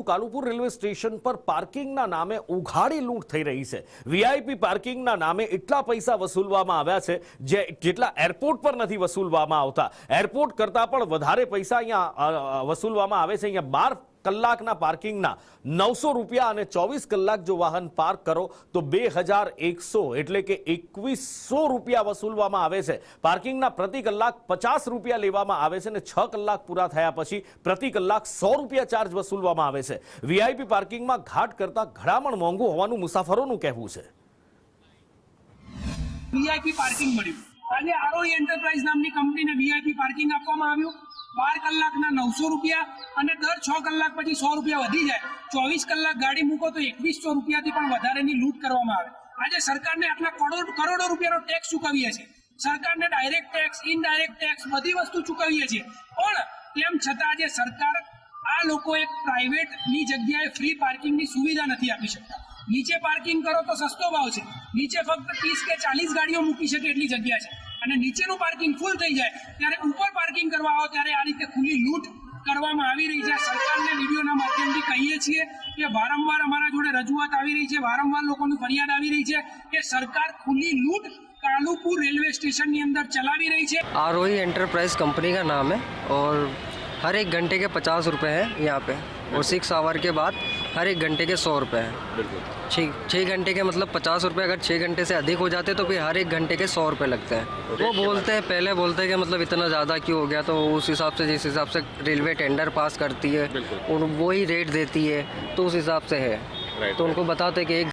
Kalupur railway station પર પાર્કિંગના નામે ઉઘાડી લૂંટ થઈ રહી છે। વીઆઈપી પાર્કિંગના નામે એટલા પૈસા વસૂલવામાં આવ્યા છે જેટલા એરપોર્ટ પર નથી વસૂલવામાં આવતા। એરપોર્ટ કરતાં પણ વધારે પૈસા અહીંયા વસૂલવામાં આવે છે। અહીંયા 12 કલાકના પાર્કિંગના 900 રૂપિયા અને 24 કલાક જો વાહન પાર્ક કરો તો 2100 એટલે કે 2100 રૂપિયા વસૂલવામાં આવે છે। પાર્કિંગના પ્રતિ કલાક 50 રૂપિયા લેવામાં આવે છે અને 6 કલાક પૂરા થયા પછી પ્રતિ કલાક 100 રૂપિયા ચાર્જ વસૂલવામાં આવે છે। વીઆઈપી પાર્કિંગમાં ઘાટ કરતા ઘણામણ મોંઘું હોવાનું મુસાફરોનું કહેવું છે। વીઆઈપી પાર્કિંગ મળ્યું આજે આરોહી એન્ટરપ્રાઇઝ નામની કંપનીને વીઆઈપી પાર્કિંગ આપવામાં આવ્યું। 12 કલાકના 900 રૂપિયા અને દર 6 કલાક પછી 100 રૂપિયા વધી જાય। 24 કલાક ગાડી મૂકો તો 2100 રૂપિયાથી પણ વધારેની લૂંટ કરવામાં આવે। આજે સરકારને આટલા કરોડો રૂપિયાનો ટેક્સ ચૂકવીએ છીએ। સરકારને ડાયરેક્ટ ટેક્સ, ઇનડાયરેક્ટ ટેક્સ બધી વસ્તુ ચૂકવીએ છીએ, પણ તેમ છતાં આજે સરકાર આ લોકો એક પ્રાઇવેટની જગ્યાએ ફ્રી પાર્કિંગની સુવિધા નથી આપી શકતા। નીચે પાર્કિંગ કરો તો સસ્તો ભાવ છે, નીચે ફક્ત 30 કે 40 ગાડીઓ મૂકી શકે એટલી જગ્યા છે અને નીચેનું પાર્કિંગ ફૂલ થઈ જાય ત્યારે ઉપર પાર્કિંગ કરવા આવો ત્યારે આ રીતે ખુલ્લી લૂંટ કરવામાં આવી રહી છે। સરકારને વિડીયોના માધ્યમથી કહીએ છીએ કે વારંવાર અમારા જોડે રજૂઆત આવી રહી છે, વારંવાર લોકોની ફરિયાદ આવી રહી છે કે સરકાર ખુલ્લી લૂંટ कालूपुर रेलवे स्टेशन के अंदर चलावी रही है। आरोही एंटरप्राइज कंपनी का नाम है और हर एक घंटे के 50 रुपये हैं यहाँ पे और 6 आवर के बाद हर एक घंटे के 100 रुपये हैं। 6 घंटे के मतलब 50 रुपये, अगर 6 घंटे से अधिक हो जाते तो फिर हर एक घंटे के 100 रुपये लगते हैं। वो बोलते हैं, पहले बोलते हैं कि मतलब इतना ज़्यादा क्यों हो गया, तो उस हिसाब से जिस हिसाब से रेलवे टेंडर पास करती है और वही रेट देती है तो उस हिसाब से है। तो उनको बताते हैं कि एक